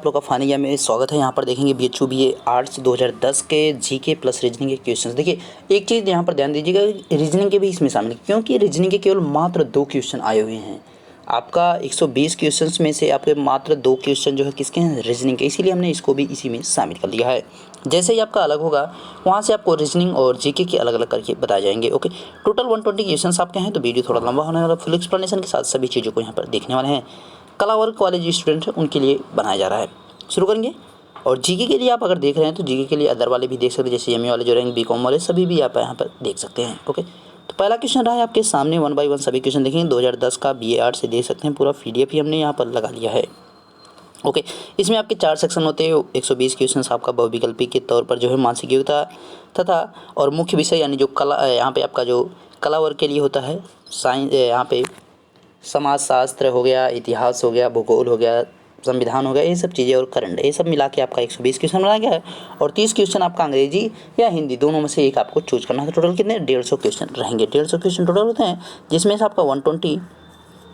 आप लोग का फानी ईयर में स्वागत है। यहाँ पर देखेंगे BHU BA आर्ट्स 2010 के जीके प्लस रीजनिंग के क्वेश्चंस। देखिए एक चीज़ यहाँ पर ध्यान दीजिएगा, रीजनिंग के भी इसमें शामिल है क्योंकि रीजनिंग के केवल मात्र 2 क्वेश्चन आए हुए हैं। आपका 120 क्वेश्चंस में से आपके मात्र 2 क्वेश्चन जो है किसके हैं, रीजनिंग के, इसीलिए हमने इसको भी इसी में शामिल कर लिया है। जैसे ही आपका अलग होगा वहाँ से आपको रीजनिंग और जीके के अलग अलग करके बताए जाएंगे। ओके, टोटल 120 क्वेश्चंस आपके हैं, तो वीडियो थोड़ा लंबा होने वाला, फुल एक्सप्लेनेशन के साथ सभी चीज़ों को यहाँ पर देखने वाले हैं। कला वर्ग वाले जो स्टूडेंट हैं उनके लिए बनाया जा रहा है। शुरू करेंगे। और जीके के लिए आप अगर देख रहे हैं तो जीके के लिए अदर वाले भी देख सकते हैं, जैसे एमए वाले जो रहेंगे, बीकॉम वाले सभी भी आप यहाँ पर देख सकते हैं। ओके, तो पहला क्वेश्चन रहा है आपके सामने, 1 बाय 1 सभी क्वेश्चन देखेंगे। 2010 का BA आर्ट से देख सकते हैं, पूरा PDF ही हमने यहाँ पर लगा लिया है। ओके, इसमें आपके 4 सेक्शन होते हैं। 120 क्वेश्चन आपका बहुविकल्पी के तौर पर जो है मानसिक योग्यता तथा और मुख्य विषय यानी जो कला, यहाँ पे आपका जो कला वर्ग के लिए होता है साइंस, यहाँ पे समाजशास्त्र हो गया, इतिहास हो गया, भूगोल हो गया, संविधान हो गया, ये सब चीज़ें और करंट, ये सब मिला के आपका 120 क्वेश्चन बनाया गया है। और 30 क्वेश्चन आपका अंग्रेजी या हिंदी दोनों में से एक आपको चूज करना है। तो टोटल कितने, 150 क्वेश्चन रहेंगे। 150 क्वेश्चन टोटल होते हैं, जिसमें से आपका 120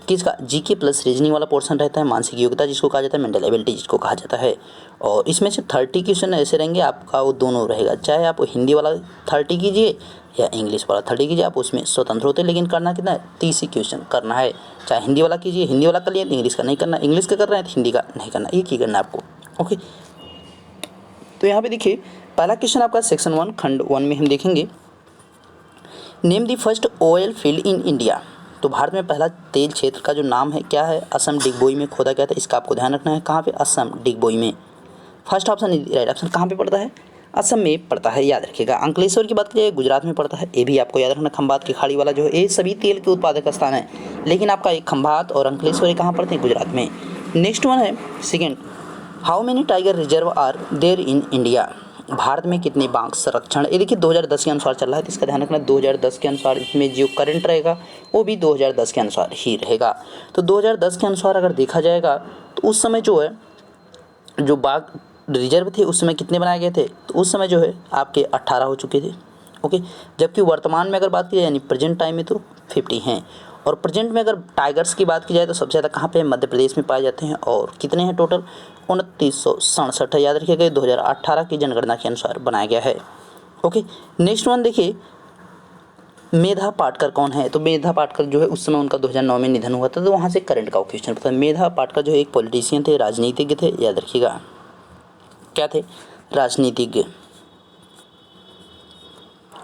किसका, जीके प्लस रीजनिंग वाला पोर्शन रहता है, मानसिक योग्यता जिसको कहा जाता है, मेंटल एबिलिटी जिसको कहा जाता है। और इसमें से 30 क्वेश्चन ऐसे रहेंगे आपका, वो दोनों रहेगा, चाहे आप हिंदी वाला 30 कीजिए या इंग्लिश वाला 30 कीजिए, आप उसमें स्वतंत्र होते हैं। लेकिन करना कितना है, 30 ही क्वेश्चन करना है। चाहे हिंदी वाला कीजिए, हिंदी वाला कर लिए तो इंग्लिश का नहीं करना, इंग्लिश का कर रहे हैं तो हिंदी का नहीं करना, एक ही करना है आपको। ओके, तो यहाँ पे देखिए पहला क्वेश्चन आपका सेक्शन 1 खंड 1 में हम देखेंगे, name the first oil field in India. तो भारत में पहला तेल क्षेत्र का जो नाम है क्या है, असम डिगबोई में खोदा गया था। इसका आपको ध्यान रखना है, कहाँ पे, असम डिगबोई में। फर्स्ट ऑप्शन राइट ऑप्शन कहाँ पे पड़ता है, असम में पड़ता है, याद रखिएगा। अंकलेश्वर की बात करिए, गुजरात में पड़ता है, ये भी आपको याद रखना। खंभात की खाड़ी वाला जो है, ये सभी तेल के उत्पादक स्थान है, लेकिन आपका एक खंभात और अंकलेश्वर कहाँ पड़ते हैं, गुजरात में। नेक्स्ट वन है second, how many tiger reserve are there in India. Bharat में कितने बाघ संरक्षण, ये देखिए 2010 के अनुसार चल रहा है, तो इसका ध्यान रखना 2010 के अनुसार। इसमें जो करंट रहेगा वो भी 2010 के अनुसार ही रहेगा। तो 2010 के अनुसार अगर देखा जाएगा तो उस समय जो है जो बाघ रिजर्व थे उस समय कितने बनाए गए थे, तो उस समय जो है आपके 18 हो चुके थे। ओके, जबकि वर्तमान में अगर बात की जाए यानी प्रेजेंट टाइम में तो 50 हैं। और प्रेजेंट में अगर टाइगर्स की बात की जाए तो सबसे ज़्यादा कहाँ पे, मध्य प्रदेश में पाए जाते हैं। और कितने हैं टोटल, 2967 है, याद रखिएगा, 2018 की जनगणना के अनुसार बनाया गया है। ओके, नेक्स्ट वन देखिए, मेधा पाटकर कौन है। तो मेधा पाटकर जो है उस समय उनका 2009 में निधन हुआ था, तो वहाँ से करंट का क्वेश्चन पता है। मेधा पाटकर जो है एक पॉलिटिशियन थे, राजनीतिज्ञ थे, याद रखिएगा, क्या थे, राजनीतिज्ञ।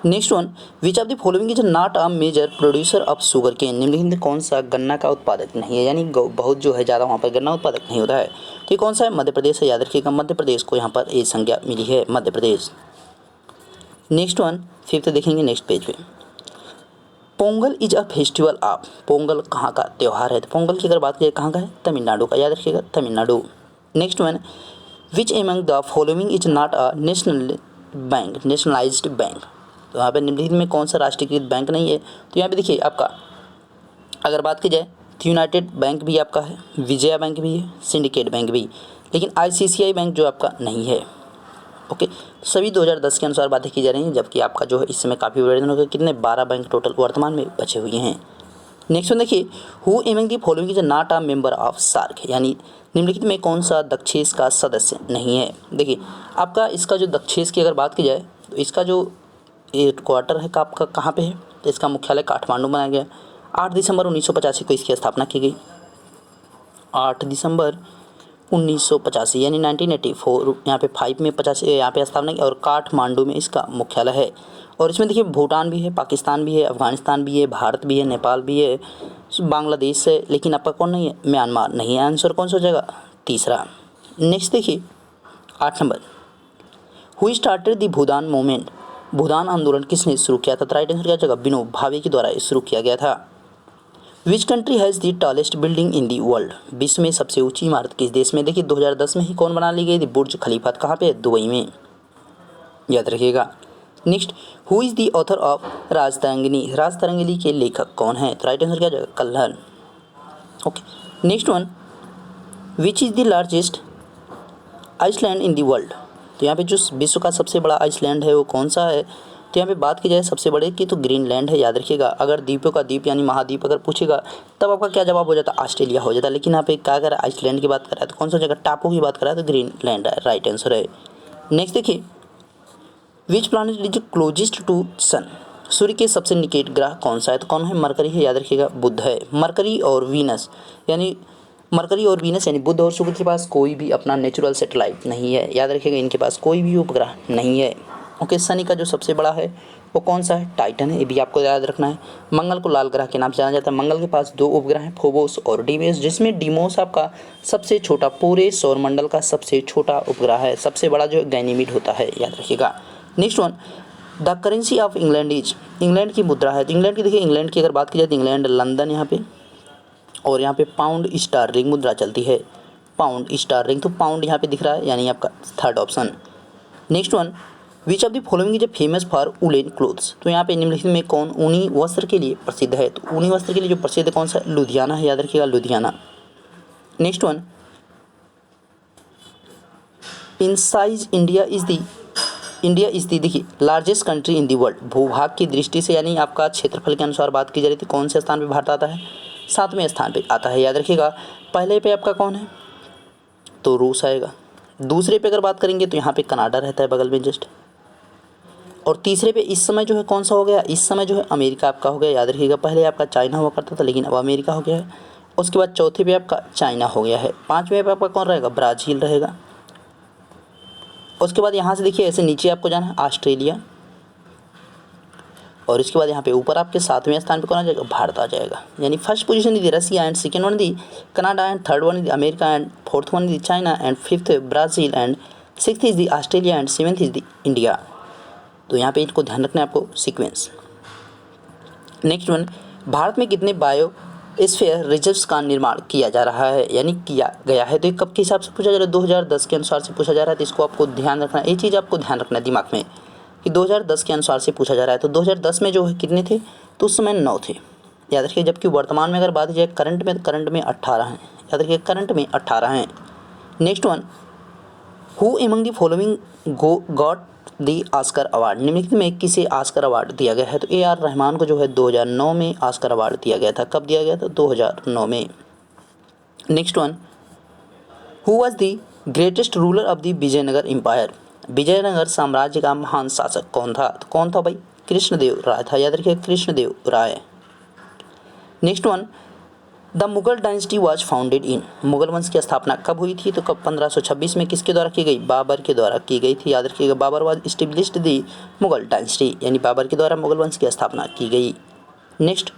Next one, which of the following is not a major producer of sugar cane. निम्नलिखित में कौन सा गन्ना का उत्पादक नहीं है, यानी बहुत जो है ज़्यादा वहाँ पर गन्ना उत्पादक नहीं होता है। तो ये कौन सा है, मध्य प्रदेश है, याद रखिएगा, मध्य प्रदेश को यहाँ पर ये संज्ञा मिली है, Madhya Pradesh. Next one, fifth देखेंगे नेक्स्ट पेज पे, Pongal is a festival of. Pongal कहाँ का त्यौहार है, तो पोंगल की अगर बात करें कहाँ का है, तमिलनाडु का, याद रखिएगा, Tamil Nadu. Next one, which among the following is not a national bank, nationalised bank. तो यहाँ पे निम्नलिखित में कौन सा राष्ट्रीयकृत बैंक नहीं है, तो यहाँ पे देखिए आपका अगर बात की जाए तो यूनाइटेड बैंक भी आपका है, विजया बैंक भी है, सिंडिकेट बैंक भी, लेकिन ICICI बैंक जो आपका नहीं है। ओके, सभी 2010 के अनुसार बातें की जा रही हैं, जबकि आपका जो है इस समय काफ़ी विभाजन हो गया, कितने 12 बैंक टोटल वर्तमान में बचे हुए हैं। नेक्स्ट वन देखिए, who among the following is not a member of SAARC, यानी निम्नलिखित में कौन सा दक्षेश का सदस्य नहीं है। देखिए आपका इसका जो दक्षेश की अगर बात की जाए तो इसका जो क्वार्टर है आपका कहाँ पे है, तो इसका मुख्यालय काठमांडू बनाया गया। 8 दिसंबर 1985 को इसकी स्थापना की गई, 8 दिसंबर 1985 यानी 1984, यहाँ पे 5 में 85 यहाँ पे स्थापना की, और काठमांडू में इसका मुख्यालय है। और इसमें देखिए भूटान भी है, पाकिस्तान भी है, अफगानिस्तान भी है, भारत भी है, नेपाल भी है, बांग्लादेश है, लेकिन आपका कौन नहीं है, म्यांमार नहीं है। आंसर कौन सा हो जाएगा, तीसरा। नेक्स्ट देखिए 8 number, who started the Bhoodan movement. Bhoodan आंदोलन किसने शुरू किया था, तो राइट आंसर क्या जगह, विनोबा भावे के द्वारा शुरू किया गया था। Which country has the tallest building in the world. विश्व में सबसे ऊंची इमारत किस देश में। देखिए 2010 में ही कौन बना ली गई थी, बुर्ज खलीफा, कहाँ पे, दुबई में, याद रखिएगा। Next, who is the author of Rajatarangini. Rajatarangini के लेखक कौन है, तो राइट आंसर क्या जाएगा, Kalhana. Okay, next one, which is the largest island in the world. तो यहाँ पे जो विश्व का सबसे बड़ा आइसलैंड है वो कौन सा है, तो यहाँ पे बात की जाए सबसे बड़े की तो ग्रीनलैंड है, याद रखिएगा। अगर द्वीपों का द्वीप यानी महाद्वीप अगर पूछेगा तब आपका क्या जवाब हो जाता, ऑस्ट्रेलिया हो जाता। लेकिन यहाँ पे क्या कर रहा है, आइसलैंड की बात कर रहा है, तो कौन सा जगह टापू की बात कर रहा है, तो ग्रीनलैंड है, राइट आंसर है। नेक्स्ट देखिए, which planet is closest to sun, सूर्य के सबसे निकट ग्रह कौन सा है, तो कौन है, मरकरी है, याद रखिएगा, बुध है। मरकरी और वीनस यानी बुध और शुक्र के पास कोई भी अपना नेचुरल सैटेलाइट नहीं है, याद रखिएगा, इनके पास कोई भी उपग्रह नहीं है। ओके, शनि का जो सबसे बड़ा है वो कौन सा है, टाइटन है, ये भी आपको याद रखना है। मंगल को लाल ग्रह के नाम से जाना जाता है। मंगल के पास 2 उपग्रह हैं, फोबोस और डीमोस, जिसमें डीमोस आपका सबसे छोटा, पूरे सौरमंडल का सबसे छोटा उपग्रह है। सबसे बड़ा जो गैनीमीड होता है, याद रखिएगा। Next one, the currency of England is, England की मुद्रा है, तो इंग्लैंड की देखिए, इंग्लैंड की अगर बात की जाए तो इंग्लैंड लंदन यहाँ पे, और यहाँ पे पाउंड स्टर्लिंग मुद्रा चलती है, पाउंड स्टर्लिंग, तो पाउंड यहाँ पे दिख रहा है, यानी आपका third option. Next one, which of the following is famous for woollen clothes, तो यहाँ पे निम्नलिखित में कौन ऊनी वस्त्र के लिए प्रसिद्ध है, तो ऊनी वस्त्र के लिए जो प्रसिद्ध कौन सा, लुधियाना है, याद रखिएगा, Ludhiana. Next one, in size India is the देखिए largest country in the world, भूभाग की दृष्टि से यानी आपका क्षेत्रफल के अनुसार बात की जा रही थी, कौन से स्थान पे भारत आता है, 7वें स्थान पे आता है, याद रखिएगा। पहले पे आपका कौन है, तो रूस आएगा। दूसरे पे अगर बात करेंगे तो यहाँ पे कनाडा रहता है बगल में जस्ट, और तीसरे पे इस समय जो है कौन सा हो गया, इस समय जो है अमेरिका आपका हो गया, याद रखिएगा। पहले आपका चाइना हुआ करता था लेकिन अब अमेरिका हो गया है। उसके बाद चौथे पे आपका चाइना हो गया है। 5वें पे आपका कौन रहेगा, ब्राज़ील रहेगा। उसके बाद यहाँ से देखिए ऐसे नीचे आपको जाना है, ऑस्ट्रेलिया, और इसके बाद यहाँ पे ऊपर आपके 7वें स्थान पे कौन आ जाएगा, भारत आ जाएगा। यानी first position the Russia and second one the Canada and third one the America and fourth one the China and fifth Brazil and sixth is the Australia and seventh is the India. तो यहाँ पे इनको ध्यान रखना है आपको sequence. Next one, Bharat में कितने बायोस्फीयर रिजर्व्स का निर्माण किया जा रहा है, यानी किया गया है, तो ये कब के हिसाब से पूछा जा रहा है, 2010 के अनुसार से पूछा जा रहा है। तो इसको आपको ध्यान रखना है, ये चीज़ आपको ध्यान रखना है दिमाग में कि 2010 के अनुसार से पूछा जा रहा है। तो 2010 में जो है कितने थे, तो उस समय 9 थे, याद रखिए। जबकि वर्तमान में अगर बात की जाए करंट में, तो करंट में 18 हैं, याद रखिए, करंट में 18 हैं। Next one, who among the following got the Oscar award, निम्नलिखित में किसे ऑस्कर अवार्ड दिया गया है, तो ए आर रहमान को जो है 2009 में ऑस्कर अवार्ड दिया गया था। कब दिया गया था, 2009 में। Next one, who was the greatest ruler of the Vijayanagar empire, Vijayanagar साम्राज्य का महान शासक कौन था, तो कौन था भाई, कृष्णदेव राय था, याद रखिए, Krishnadev Rai. Next one, the Mughal dynasty was founded in, Mughal वंश की स्थापना कब हुई थी, तो कब, 1526 में। किसके द्वारा की गई, बाबर के द्वारा की गई थी, याद रखिएगा। Babur was established the Mughal dynasty, यानी बाबर के द्वारा मुगल वंश की स्थापना की गई। नेक्स्ट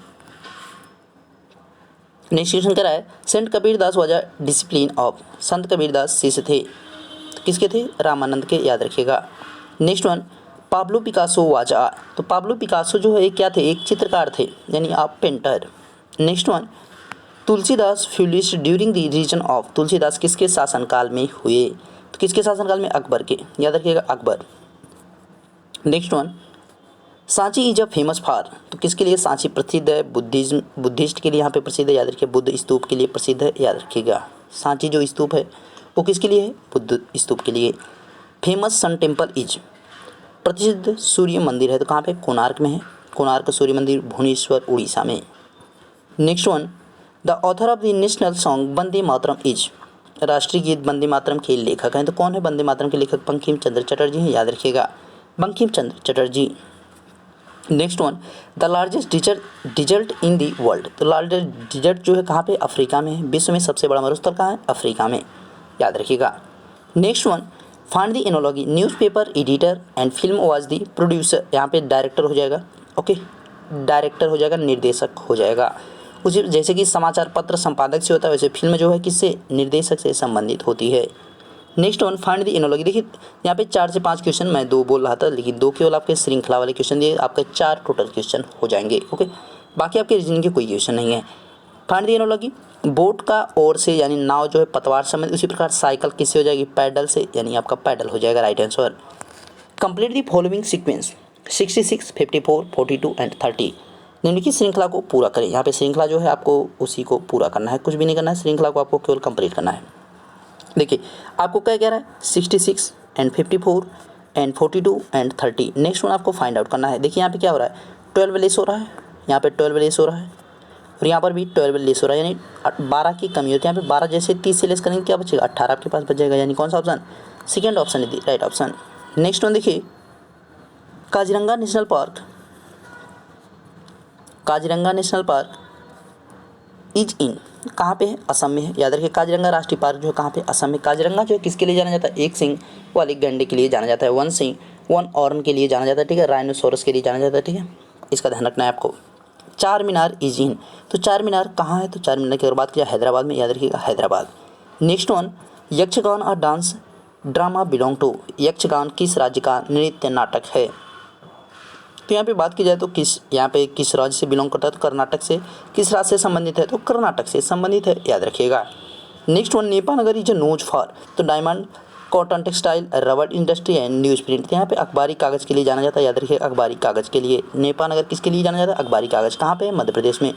क्वेश्चन कह रहा है, saint Kabirdas was a discipline of, संत कबीरदास शिष्य थे, तो किसके थे, रामानंद के, याद रखिएगा। Next one, Pablo Picasso was a, तो पाब्लो पिकासो जो है क्या थे, एक चित्रकार थे, यानी आप painter. Next one, Tulsidas flourished during the reign of, Tulsidas किसके शासनकाल में हुए, तो किसके शासनकाल में, अकबर के, याद रखिएगा, Akbar. Next one, Sanchi is a famous for, तो किसके लिए सांची प्रसिद्ध है, बुद्धिस्ट के लिए यहाँ पे प्रसिद्ध है, याद रखिए, बुद्ध स्तूप के लिए प्रसिद्ध है, याद रखिएगा। सांची जो स्तूप है वो किसके लिए है, बुद्ध स्तूप के लिए। फेमस सन टेम्पल इज, प्रसिद्ध सूर्य मंदिर है, तो कहाँ पे, कोणार्क में है, कोणार्क सूर्य मंदिर, भुवनेश्वर, उड़ीसा में। Next one, the author of the national song Vande Mataram is, राष्ट्रीय गीत वंदे मातरम के लेखक हैं, तो कौन है वंदे मातरम के लेखक, बंकिम चंद्र चटर्जी हैं, याद रखिएगा, Bankim Chandra Chatterjee. Next one, the largest desert in the world, तो लार्जेस्ट डिजर्ट जो है कहाँ पे, अफ्रीका में है। विश्व में सबसे बड़ा मरुस्थल कहाँ है, अफ्रीका में, याद रखिएगा। Next one, find the analogy, newspaper editor and film was the producer, यहाँ पे डायरेक्टर हो जाएगा, ओके, डायरेक्टर हो जाएगा, निर्देशक हो जाएगा। उसी जैसे कि समाचार पत्र संपादक से होता है, वैसे फिल्म जो है किससे, निर्देशक से संबंधित होती है। Next one, find the analogy, देखिए यहाँ पे 4 से 5 क्वेश्चन, मैं 2 बोल रहा था लेकिन 2 केवल आपके श्रृंखला वाले क्वेश्चन दिए, आपके 4 टोटल क्वेश्चन हो जाएंगे, ओके। बाकी आपके रीजनिंग के कोई क्वेश्चन नहीं है। फाइंड दी एनोलॉजी, बोट का ओर से यानी नाव जो है पतवार संबंधित, उसी प्रकार साइकिल किससे हो जाएगी, पैडल से, यानी आपका पैडल हो जाएगा, right answer. Complete the following sequence, 66, 54, 42 and 30, निम्नलिखित श्रृंखला को पूरा करें। यहाँ पे श्रृंखला जो है आपको उसी को पूरा करना है, कुछ भी नहीं करना है, श्रृंखला को आपको केवल कंप्लीट करना है। देखिए आपको क्या कह रहा है, 66 and 54 and 42 and 30। Next one आपको फाइंड आउट करना है। देखिए यहाँ पे क्या हो रहा है, 12 लेस हो रहा है, यहाँ पे 12 लेस हो रहा है और यहाँ पर भी 12 लेस हो रहा है, यानी 12 की कमी होती है। यहाँ पे 12 जैसे 30 से लेस करेंगे क्या बचेगा, 18 आपके पास बचेगा, यानी कौन सा ऑप्शन, सेकेंड ऑप्शन है राइट ऑप्शन। नेक्स्ट वन देखिए, Kaziranga national park, Kaziranga national park is in, कहाँ पे है, असम में है। याद रखिए काजीरंगा राष्ट्रीय पार्क जो है कहाँ पे, असम में। काजीरंगा जो है किसके लिए जाना जाता है, एक सिंग वाले गैंडे के लिए जाना जाता है, वन सिंग वन ऑर्न के लिए जाना जाता है, ठीक है, राइनोसोरस के लिए जाना जाता है, ठीक है, इसका ध्यान रखना है आपको। चार मीनार इज इन, तो चार मीनार कहाँ है, तो चार मीनार की अगर बात किया हैदराबाद में, याद रखिएगा Hyderabad. Next one, Yakshagana or dance drama belong to, Yakshagana किस राज्य का नृत्य नाटक है। तो यहाँ पे बात की जाए तो यहाँ पे किस राज्य से बिलोंग करता है, तो कर्नाटक से। किस राज्य से संबंधित है, तो कर्नाटक से संबंधित है, याद रखिएगा। Next one, Nepanagar is known for, तो diamond, cotton textile, rubber industry and newsprint. तो यहाँ पे अखबारी कागज़ के लिए जाना जाता है, याद रखिए अखबारी कागज़ के लिए। नेपानगर किसके लिए जाना जाता है, अखबारी कागज़, कहाँ पे, मध्य प्रदेश में।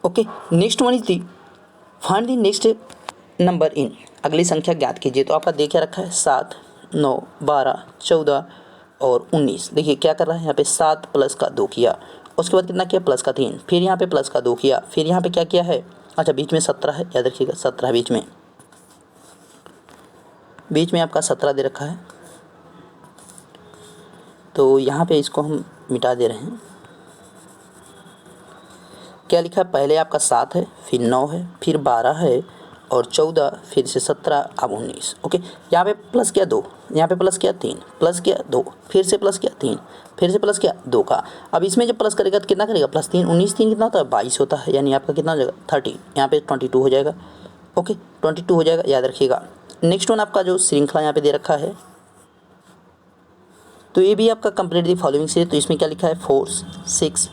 Okay, next one is the find the next number in, अगली संख्या ज्ञात कीजिए। तो आपका देखिए रखा है 7, 9, 12, 14 और 19। देखिए क्या कर रहा है, यहाँ पे 7 प्लस का 2 किया, उसके बाद कितना किया, प्लस का 3, फिर यहाँ पे प्लस का 2 किया, फिर यहाँ पे क्या किया है, अच्छा बीच में 17 है, याद रखिएगा 17 बीच में आपका 17 दे रखा है, तो यहाँ पे इसको हम मिटा दे रहे हैं। क्या लिखा है, पहले आपका 7 है, फिर 9 है, फिर 12 है और 14, फिर से 17, अब 19। ओके, यहाँ पे प्लस किया 2, यहाँ पे प्लस किया 3, प्लस किया 2, फिर से प्लस किया 3, फिर से प्लस किया 2 का। अब इसमें जब प्लस करेगा तो कितना करेगा, प्लस 3, 19 3 कितना होता है, 22 होता है, यानी आपका कितना हो जाएगा 30, यहाँ पे 22 हो जाएगा। ओके 22 हो जाएगा, याद रखिएगा। नेक्स्ट वन आपका जो श्रृंखला यहाँ पे दे रखा है, तो ये भी आपका कंप्लीट दी फॉलोइंग से। तो इसमें क्या लिखा है, 4, 6,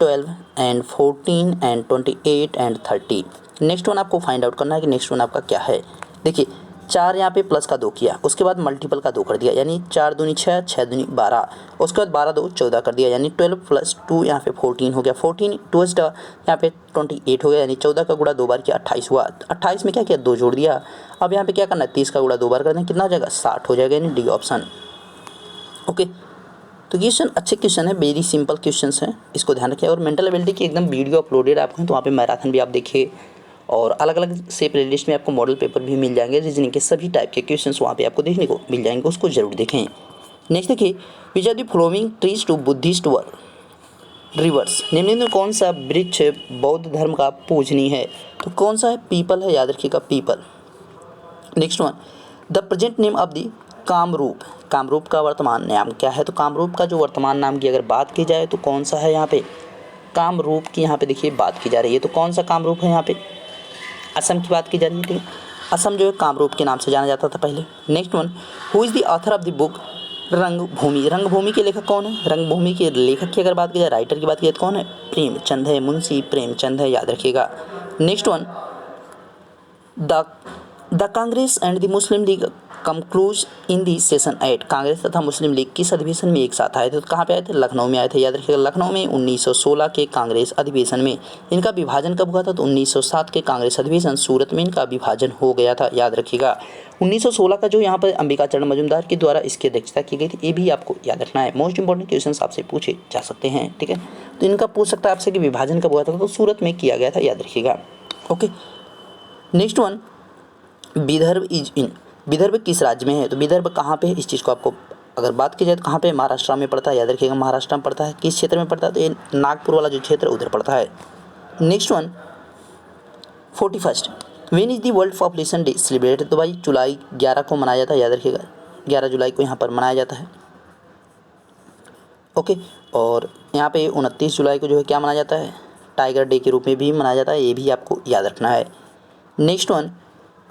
12 and 14 and 28 and 30। Next one आपको फाइंड आउट करना है कि नेक्स्ट वन आपका क्या है। देखिए 4 यहाँ पे प्लस का 2 किया, उसके बाद मल्टीपल का 2 कर दिया, यानी 4 दूनी 6, 6 दूनी 12, उसके बाद 12 2 14 कर दिया, यानी 12 प्लस 2 यहाँ पे 14 हो गया, 14 2 यहाँ पे 28 हो गया, यानी 14 का गुणा 2 बार किया 28 हुआ। 28 में क्या किया, 2 जोड़ दिया। अब यहाँ पे क्या करना है, 30 का गुणा 2 बार कर दें, कितना हो जाएगा, 60 हो जाएगा, यानी डी ऑप्शन। ओके, तो क्वेश्चन अच्छे क्वेश्चन है, वेरी सिंपल क्वेश्चंस हैं, इसको ध्यान रखिए। और मेंटल एबिलिटी की एकदम वीडियो अपलोडेड आपको हैं, तो वहाँ पे मैराथन भी आप देखिए और अलग अलग से प्लेलिस्ट में आपको मॉडल पेपर भी मिल जाएंगे, रीजनिंग के सभी टाइप के क्वेश्चंस वहाँ पे आपको देखने को मिल जाएंगे, उसको जरूर देखें। नेक्स्ट देखिए, which are the following trees to Buddhist rivers, निम्न में कौन सा वृक्ष बौद्ध धर्म का पूजनीय है, तो कौन सा है, पीपल है, याद रखिएगा people. Next one, the present name of the Kamrup, Kamrup का वर्तमान नाम क्या है, तो कामरूप का जो वर्तमान नाम की अगर बात की जाए तो कौन सा है, यहाँ पे कामरूप की यहाँ पे देखिए बात की जा रही है, तो कौन सा कामरूप है, यहाँ पे असम की बात की जा रही है, ठीक है। असम जो है कामरूप के नाम से जाना जाता था पहले। Next one, who is the author of the book रंगभूमि, रंगभूमि के लेखक कौन है, रंगभूमि के लेखक की अगर बात की जाए, राइटर की बात की जाए तो कौन है, प्रेमचंद है, मुंशी प्रेमचंद है, याद रखिएगा। Next one, the Congress and the Muslim league कंक्लूज in the session 8, Congress तथा मुस्लिम लीग किस अधिवेशन में एक साथ आए थे, तो कहाँ पे आए थे, लखनऊ में आए थे, याद रखिएगा लखनऊ में 1916 के कांग्रेस अधिवेशन में। इनका विभाजन कब हुआ था, तो 1907 के कांग्रेस अधिवेशन सूरत में इनका विभाजन हो गया था, याद रखिएगा। 1916 का जो यहाँ पर अंबिका चरण मजूमदार के द्वारा इसकी अध्यक्षता की गई थी, ये भी आपको याद रखना है। मोस्ट इंपॉर्टेंट क्वेश्चन आपसे पूछे जा सकते हैं, ठीक है। तो इनका पूछ सकता है आपसे कि विभाजन कब हुआ था, तो सूरत में किया गया था, याद रखिएगा। Okay, next one, Vidarbha is in, Vidarbha किस राज्य में है, तो विदर्भ कहाँ पे है, इस चीज़ को आपको अगर बात की जाए तो कहाँ पे, महाराष्ट्र में पड़ता है, याद रखिएगा महाराष्ट्र में पड़ता है। किस क्षेत्र में पड़ता है, तो ये नागपुर वाला जो क्षेत्र उधर पड़ता है। Next one, 41, when is the world population day celebrated, तो भाई जुलाई 11 को मनाया जाता है, याद रखिएगा 11 जुलाई को यहाँ पर मनाया जाता है। ओके, और यहाँ पे 29 जुलाई को जो है क्या मनाया जाता है, टाइगर डे के रूप में भी मनाया जाता है, ये भी आपको याद रखना है। Next one,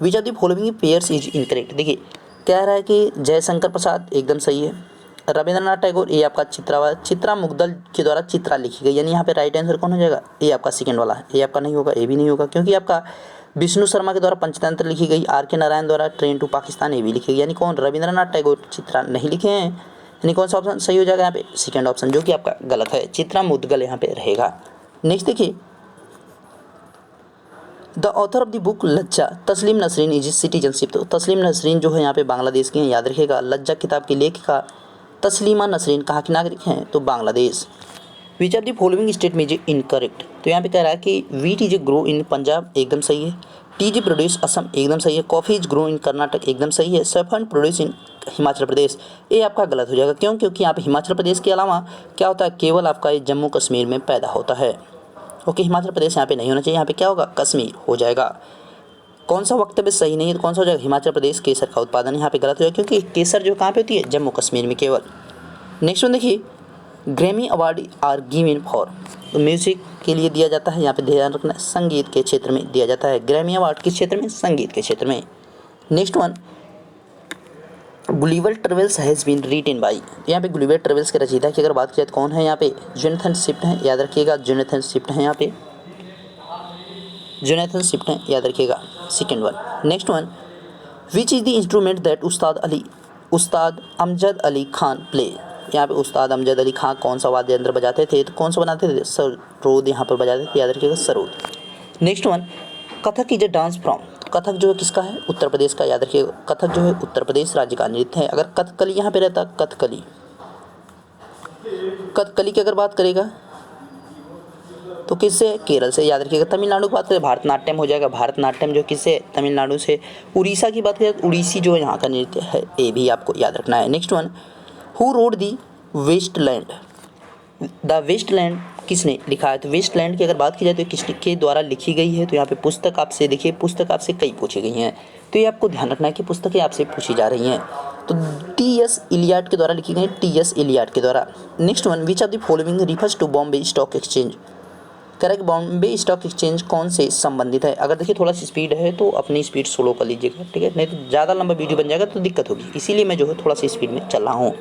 which of the following pairs is incorrect, देखिए कह रहा है कि जयशंकर प्रसाद एकदम सही है, रविंद्रनाथ टैगोर ये आपका चित्रा मुग्दल के द्वारा चित्रा लिखी गई, यानी यहाँ पे राइट आंसर कौन हो जाएगा, ये आपका सेकंड वाला है, ये आपका नहीं होगा, ये भी नहीं होगा, क्योंकि आपका विष्णु शर्मा के द्वारा पंचतंत्र लिखी गई, आर के नारायण द्वारा ट्रेन टू पाकिस्तान ये भी लिखी गई, यानी कौन, रविंद्रनाथ टैगोर चित्रा नहीं लिखे हैं, यानी कौन सा ऑप्शन सही हो जाएगा यहाँ पे, सेकंड ऑप्शन, जो कि आपका गलत है, चित्रा मुद्गल यहाँ पे रहेगा। नेक्स्ट देखिए, the author of the book लज्जा तस्लीम नसरीन इज सिटीजनशिप। तो तस्लीम नसरीन जो है यहाँ पे बांग्लादेश की हैं, याद रखिएगा। लज्जा किताब की लेखिका तस्लीमा नसरीन कहाँ की नागरिक हैं? तो बांग्लादेश। विच of the following statement is incorrect? तो यहाँ पे कह रहा है कि wheat is grow in Punjab, एकदम सही है। टी इज प्रोड्यूस असम, एकदम सही है। Coffee is grow in Karnataka, एकदम सही है। Saffron produce in Himachal Pradesh, ये आपका गलत हो जाएगा। क्यों? क्योंकि यहाँ पे हिमाचल प्रदेश के अलावा क्या होता है, केवल आपका ये जम्मू कश्मीर में पैदा होता है। ओके, हिमाचल प्रदेश यहाँ पे नहीं होना चाहिए, यहाँ पे क्या होगा, कश्मीर हो जाएगा। कौन सा वक्तव्य सही नहीं है? तो कौन सा हो जाएगा, हिमाचल प्रदेश केसर का उत्पादन यहाँ पे गलत हो जाएगा, क्योंकि केसर जो कहाँ पे होती है, जम्मू कश्मीर में केवल। नेक्स्ट वन देखिए, Grammy award are given for, तो म्यूजिक के लिए दिया जाता है, यहाँ पे ध्यान रखना, संगीत के क्षेत्र में दिया जाता है। ग्रैमी अवार्ड किस क्षेत्र में? संगीत के क्षेत्र में। Next one, Gulliver travels has been written by, यहाँ पे गुलिवर ट्रेवल्स के रचयिता की अगर बात की जाए तो कौन है? यहाँ पे जोनाथन स्विफ्ट हैं, याद रखिएगा। जोनाथन स्विफ्ट हैं यहाँ पे, जोनाथन स्विफ्ट हैं, याद रखिएगा। Second one. Next one, which is the instrument that Ustad Amjad Ali Khan play, यहाँ पे उस्ताद अमजद अली खान कौन सा वाद्य यंत्र बजाते थे? तो कौन सा बनाते थे? सरोद यहाँ पर बजाते थे, याद रखिएगा, sarod. Next one, Kathak is a dance from, Kathak जो है किसका है? उत्तर प्रदेश का, याद रखिएगा। कथक जो है उत्तर प्रदेश राज्य का नृत्य है। अगर कथकली यहाँ पे रहता, कथकली, कथकली की अगर बात करेगा तो किससे? केरल से, याद रखिएगा। तमिलनाडु की बात करें, भारतनाट्यम हो जाएगा। भारतनाट्यम जो किससे? तमिलनाडु से। उड़ीसा की बात करें, उड़ीसी जो है यहाँ का नृत्य है, ये भी आपको याद रखना है। Next one, who wrote the Wasteland, the Wasteland किसने लिखा है? तो वेस्टलैंड की अगर बात की जाए तो किसके द्वारा लिखी गई है? तो यहाँ पे पुस्तक आपसे देखिए, पुस्तक आपसे कई पूछी गई हैं, तो ये आपको ध्यान रखना है कि पुस्तकें आपसे पूछी जा रही हैं। तो टी.एस. इलियट के द्वारा लिखी गई, टी.एस. इलियट के द्वारा। Next one, which of the following refers to Bombay stock exchange, कह रहा है कि बॉम्बे स्टॉक एक्सचेंज कौन से संबंधित है? अगर देखिए थोड़ा सी स्पीड है तो अपनी स्पीड स्लो कर लीजिएगा, ठीक है, नहीं तो ज़्यादा लंबा वीडियो बन जाएगा तो दिक्कत होगी, इसीलिए मैं जो है थोड़ा सी स्पीड में चल रहा हूँ।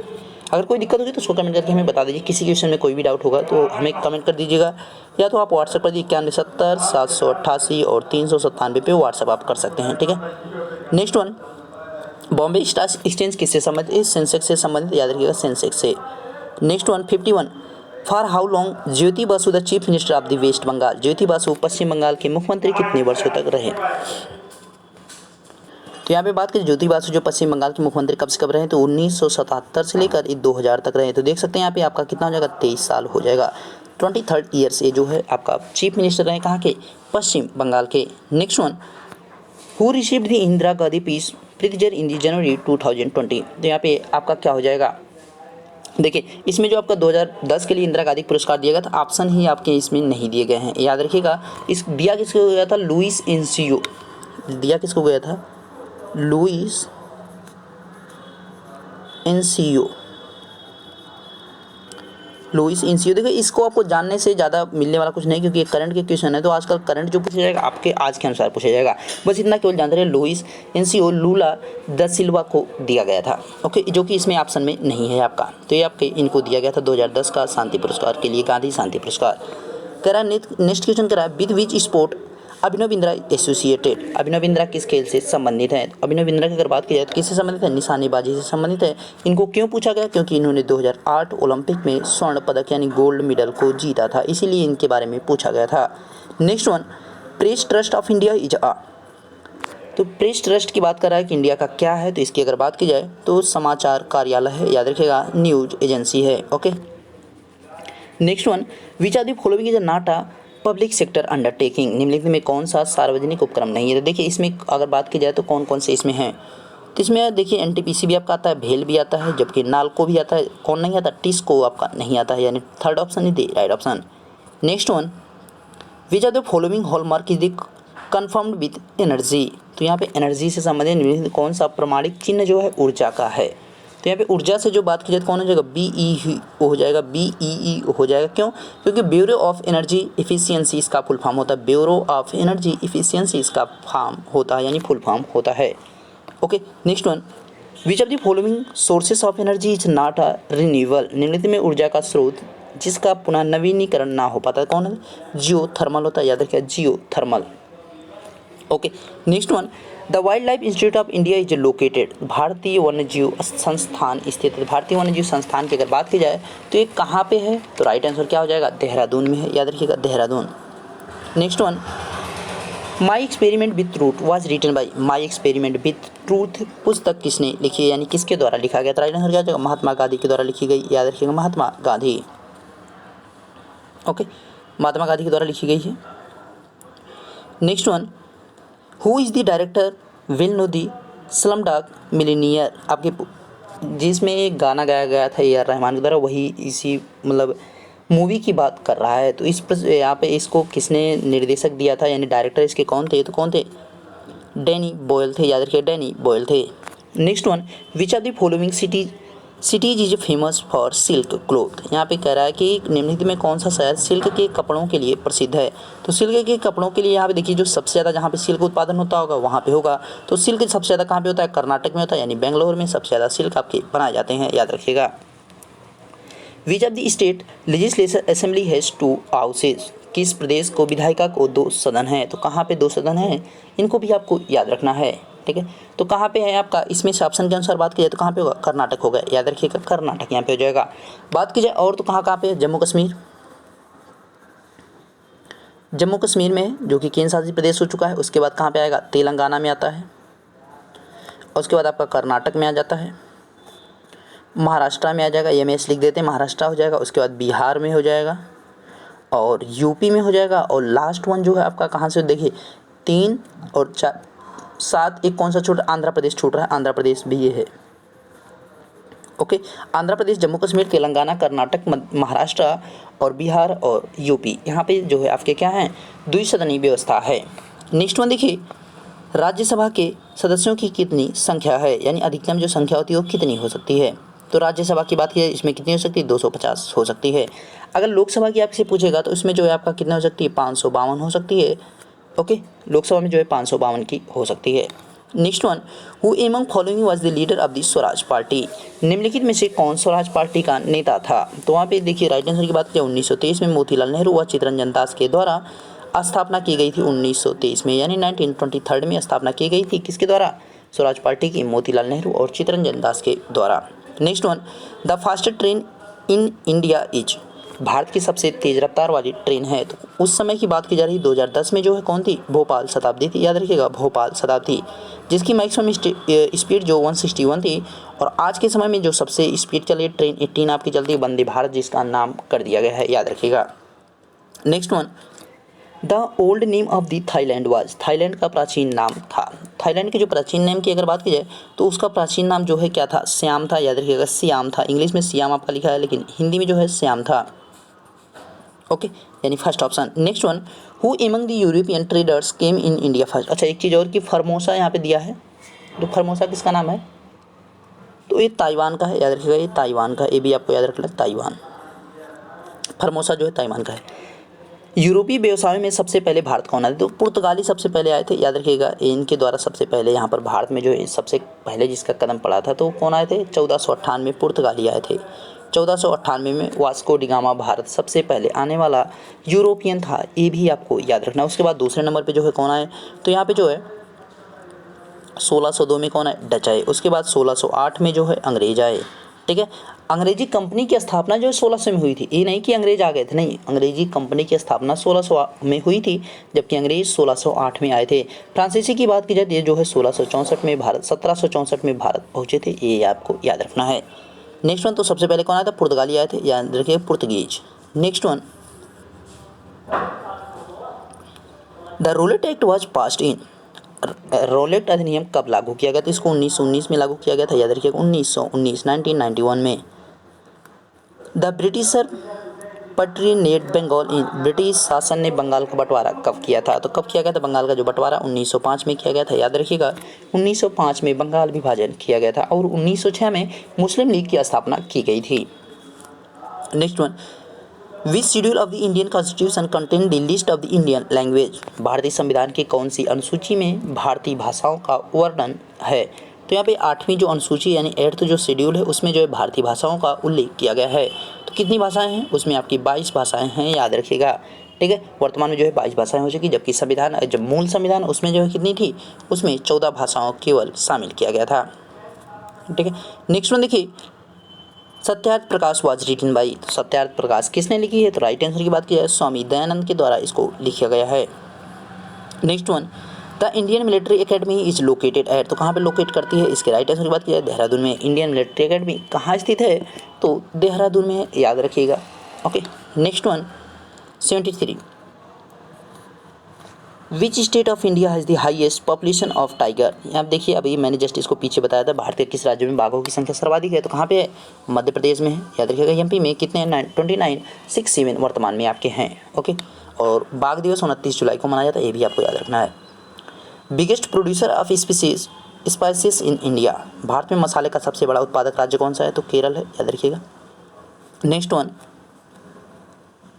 अगर कोई दिक्कत होगी तो उसको कमेंट करके हमें बता दीजिए। किसी क्वेश्चन में कोई भी डाउट होगा तो हमें कमेंट कर दीजिएगा, या तो आप व्हाट्सएप पर 9170 788 और 397 पे व्हाट्सएप आप कर सकते हैं, ठीक है। Next one, Bombay stock exchange किससे संबंधित है? सेंसेक्स से संबंधित, याद रखिएगा, सेंसेक्स से। Next one, 51, for how long Jyoti Basu the chief minister of the West Bengal, Jyoti Basu Paschim Bangal के मुख्यमंत्री कितने वर्षों तक रहे? तो यहाँ पे बात करें ज्योति बासु जो पश्चिम बंगाल के मुख्यमंत्री कब से कब रहे? तो 1977 से लेकर 2000 तक रहे। तो देख सकते हैं यहाँ पे आपका कितना हो जाएगा, 23 साल हो जाएगा। 23rd ईयर से जो है आपका चीफ मिनिस्टर रहे, कहाँ के? पश्चिम बंगाल के। Next one, who received the Indira Gandhi peace prize in January 2020, तो यहाँ पे आपका क्या हो जाएगा? देखिए इसमें जो आपका 2010 के लिए इंदिरा गांधी पुरस्कार दिया गया था, ऑप्शन ही आपके इसमें नहीं दिए गए हैं, याद रखिएगा। इस दिया किसको गया था? लुइस एनसीओ, दिया किसको गया था? लुइस एनसीओ, लुइस एनसीओ। देखिए इसको आपको जानने से ज़्यादा मिलने वाला कुछ नहीं, क्योंकि ये करंट के क्वेश्चन है, तो आजकल करंट जो पूछा जाएगा आपके आज के अनुसार पूछा जाएगा। बस इतना केवल जानते रहे, लुइस एनसीओ लूला द सिल्वा को दिया गया था, ओके, जो कि इसमें ऑप्शन में नहीं है आपका। तो ये आपके इनको दिया गया था 2010 का शांति पुरस्कार के लिए, गांधी शांति पुरस्कार। कह रहा है नेक्स्ट क्वेश्चन कह रहा है, with which sport Abhinav Bindra associated, Abhinav Bindra किस खेल से संबंधित है? अभिनव बिंद्रा की अगर बात की जाए तो किससे संबंधित है? निशानेबाजी से संबंधित है। इनको क्यों पूछा गया? क्योंकि इन्होंने 2008 ओलंपिक में स्वर्ण पदक यानी गोल्ड मेडल को जीता था, इसीलिए इनके बारे में पूछा गया था। Next one, press trust of India is a, तो प्रेस ट्रस्ट की बात कर रहा है कि इंडिया का क्या है? तो इसकी अगर बात की जाए तो समाचार कार्यालय है, याद रखिएगा, न्यूज एजेंसी है, okay. Next one, which are the following is not a public sector undertaking, निम्नलिखित में कौन सा सार्वजनिक उपक्रम नहीं है? तो देखिए इसमें अगर बात की जाए तो कौन कौन से इसमें हैं? तो इसमें देखिए एनटीपीसी भी आपका आता है, भेल भी आता है, जबकि नालको भी आता है। कौन नहीं आता? टिस्को आपका नहीं आता है, यानी third option is the right option. Next one, which are the following hallmark is the confirmed with energy, तो यहाँ पे एनर्जी से संबंधित निम्नलिखित कौन सा प्रमाणिक चिन्ह जो है ऊर्जा का है? तो यहाँ पे ऊर्जा से जो बात की जाए तो कौन हो जाएगा? BEE हो जाएगा, BEE हो जाएगा। क्यों? क्योंकि ब्यूरो ऑफ एनर्जी इफिशियंसी इसका फुल फॉर्म होता है, ब्यूरो ऑफ एनर्जी इफिशियंसी इसका फॉर्म होता है, यानी फुल फॉर्म होता है, okay. Next one, which of the following sources of energy is not a renewable, निम्नलिखित में ऊर्जा का स्रोत जिसका पुनः नवीनीकरण ना हो पाता है कौन है? जियो थर्मल होता है, याद रखिए, geothermal, okay. Next one, the wildlife institute of India is located, भारतीय वन्यजीव संस्थान स्थित है। भारतीय वन्यजीव संस्थान की अगर बात की जाए तो ये कहाँ पे है? तो राइट आंसर क्या हो जाएगा? देहरादून में है, याद रखिएगा, Dehradun. Next one, my experiment with truth was written by, my experiment with truth पुस्तक किसने लिखी है, यानी किसके द्वारा लिखा गया था? राइट आंसर क्या होगा? महात्मा गांधी के द्वारा लिखी गई, याद रखिएगा महात्मा गांधी। ओके, महात्मा गांधी के द्वारा लिखी गई है। Next one, who is the director will know the Slumdog millionaire, आपके जिसमें एक गाना गाया गया था ए आर रहमान के द्वारा, वही इसी मतलब मूवी की बात कर रहा है। तो इस यहाँ पे इसको किसने निर्देशक दिया था, यानी डायरेक्टर इसके कौन थे? तो कौन थे? डैनी बॉयल थे, याद रखिए डैनी बॉयल थे। Next one, which are the following cities is famous for silk cloth, यहाँ पे कह रहा है कि निम्नलिखित में कौन सा शहर सिल्क के कपड़ों के लिए प्रसिद्ध है? तो सिल्क के कपड़ों के लिए यहाँ पे देखिए जो सबसे ज़्यादा जहाँ पे सिल्क उत्पादन होता होगा वहाँ पे होगा। तो सिल्क सबसे ज़्यादा कहाँ पे होता है? कर्नाटक में होता है, यानी बेंगलोर में सबसे ज़्यादा सिल्क आपके बनाए जाते हैं, याद रखिएगा। विच of the state legislature assembly has 2 houses, किस प्रदेश को विधायिका को 2 सदन हैं? तो कहाँ पे 2 सदन हैं, इनको भी आपको याद रखना है, ठीक है। तो कहाँ पे है आपका, इसमें से ऑप्शन के अनुसार बात की जाए तो कहाँ पे होगा? कर्नाटक होगा, याद रखिएगा कर्नाटक यहाँ पे हो जाएगा। बात की जाए और तो कहाँ कहाँ पे है? जम्मू कश्मीर, जम्मू कश्मीर में जो कि केंद्र शासित प्रदेश हो चुका है। उसके बाद कहाँ पे आएगा? तेलंगाना में आता है, और उसके बाद आपका कर्नाटक में आ जाता है, महाराष्ट्र में आ जाएगा, ये मैं लिख देते हैं महाराष्ट्र हो जाएगा। उसके बाद बिहार में हो जाएगा और यूपी में हो जाएगा। और लास्ट वन जो है आपका कहाँ से, देखिए 3 और 4 7 एक कौन सा छूट? आंध्र प्रदेश छूट रहा है, आंध्र प्रदेश भी ये है। ओके, आंध्र प्रदेश, जम्मू कश्मीर, तेलंगाना, कर्नाटक, महाराष्ट्र और बिहार और यूपी, यहाँ पे जो है आपके क्या हैं? द्विसदनीय व्यवस्था है। नेक्स्ट वन देखिए, राज्यसभा के सदस्यों की कितनी संख्या है, यानी अधिकतम जो संख्या होती है वो कितनी हो सकती है? तो राज्यसभा की बात की जाए इसमें कितनी हो सकती है? 250 हो सकती है। अगर लोकसभा की आपसे पूछेगा तो इसमें जो है आपका कितना हो सकती है? 552 हो सकती है। ओके, लोकसभा में जो है 552 की हो सकती है। Next one, who among following was the leader of the Swaraj party, निम्नलिखित में से कौन स्वराज पार्टी का नेता था? तो वहाँ पे देखिए राइट आंसर की बात करें 1923 में मोतीलाल नेहरू व चित्तरंजन दास के द्वारा स्थापना की गई थी। 1923 में यानी 1923 में स्थापना की गई थी, किसके द्वारा? स्वराज पार्टी की, मोतीलाल नेहरू और चित्तरंजन दास के द्वारा। Next one, the fastest train in India is, Bharat की सबसे तेज रफ्तार वाली ट्रेन है। तो उस समय की बात की जा रही 2010 में जो है कौन थी? भोपाल शताब्दी थी, याद रखिएगा भोपाल शताब्दी, जिसकी मैक्सिमम स्पीड जो 161 थी। और आज के समय में जो सबसे स्पीड चली ट्रेन 18 आपकी चलती है, वंदे भारत, जिसका नाम कर दिया गया है, याद रखिएगा। Next one, the old name of the Thailand was, Thailand का प्राचीन नाम था। थाईलैंड के जो प्राचीन नाम की अगर बात की जाए तो उसका प्राचीन नाम जो है क्या था? श्याम था, याद रखिएगा श्याम था। इंग्लिश में श्याम आपका लिखा है लेकिन हिंदी में जो है श्याम था। ओके, यानी first option. Next one, who among the European traders came in India first. अच्छा, एक चीज़ और कि फॉर्मोसा यहाँ पे दिया है, तो फॉर्मोसा किसका नाम है? तो ये ताइवान का है, याद रखिएगा ये ताइवान का, ये भी आपको याद रखना, ताइवान, फॉर्मोसा जो है ताइवान का है। यूरोपीय व्यवसायों में सबसे पहले भारत कौन आए? तो पुर्तगाली सबसे पहले आए थे, याद रखिएगा इनके द्वारा सबसे पहले यहाँ पर भारत में जो है सबसे पहले जिसका कदम पड़ा था तो कौन आए थे? 1498 में पुर्तगाली आए थे। 1498 में वास्को डी गामा भारत सबसे पहले आने वाला यूरोपियन था, ये भी आपको याद रखना। उसके बाद दूसरे नंबर पे जो है कौन आए? तो यहाँ पे जो है 1602 में कौन आए? डच आए। उसके बाद 1608 में जो है अंग्रेज आए, ठीक है। अंग्रेजी कंपनी की स्थापना जो है 1600 में हुई थी, ये नहीं कि अंग्रेज आ गए थे, नहीं, अंग्रेजी कंपनी की स्थापना 1600 में हुई थी, जबकि अंग्रेज 1608 में आए थे। फ्रांसीसी की बात की जाए ये जो है 1664 में भारत, 1764 में भारत पहुंचे थे, ये आपको याद रखना है। नेक्स्ट वन, तो सबसे पहले कौन आया था? पुर्तगाली आए थे, याद रखिए Portuguese. Next one, the Rowlatt act was passed in, Rowlatt अधिनियम कब लागू किया गया था? इसको 1919 में लागू किया गया था, याद रखिएगा 1991 में। The Britisher partitioned Bengal in, British शासन ने बंगाल का बंटवारा कब किया था? तो कब किया गया था बंगाल का जो बंटवारा? 1905 में किया गया था, याद रखिएगा 1905 में बंगाल विभाजन किया गया था। और 1906 में मुस्लिम लीग की स्थापना की गई थी। Next one, which schedule of the Indian constitution contain the list of the Indian language, भारतीय संविधान की कौन सी अनुसूची में भारतीय भाषाओं का वर्णन है? तो यहाँ पे 8वीं जो अनुसूची यानी 8th जो शेड्यूल है उसमें जो है भारतीय भाषाओं का उल्लेख किया गया है। तो कितनी भाषाएं हैं उसमें? आपकी 22 भाषाएं हैं, याद रखिएगा, ठीक है। वर्तमान में जो है 22 भाषाएं हो चुकी, जबकि संविधान जब मूल संविधान उसमें जो है कितनी थी? उसमें 14 भाषाओं केवल शामिल किया गया था, ठीक है। नेक्स्ट वन देखिए, Satyarth Prakash was written by, Satyarth Prakash किसने लिखी है? तो राइट आंसर की बात की जाए स्वामी दयानंद के द्वारा इसको लिखा गया है। Next one, the Indian military academy is located at, तो कहाँ पे लोकेट करती है, इसके राइट आंसर की बात की जाए देहरादून में। इंडियन मिलिट्री एकेडमी कहाँ स्थित है, तो देहरादून में, याद रखिएगा। Okay, next one 73, which state of India has the highest population of tiger. आप देखिए, अभी मैंने जस्ट इसको पीछे बताया था, भारत के किस राज्य में बाघों की संख्या सर्वाधिक है, तो कहाँ पे है, मध्य प्रदेश में है। याद रखिएगा, एमपी में कितने, 2967 वर्तमान में आपके हैं। ओके, और बाघ दिवस 29 जुलाई को मनाया जाता है, ये भी आपको याद रखना है। Biggest producer of spices in India, Bharat में मसाले का सबसे बड़ा उत्पादक राज्य कौन सा है, तो केरल है, याद रखिएगा। Next one,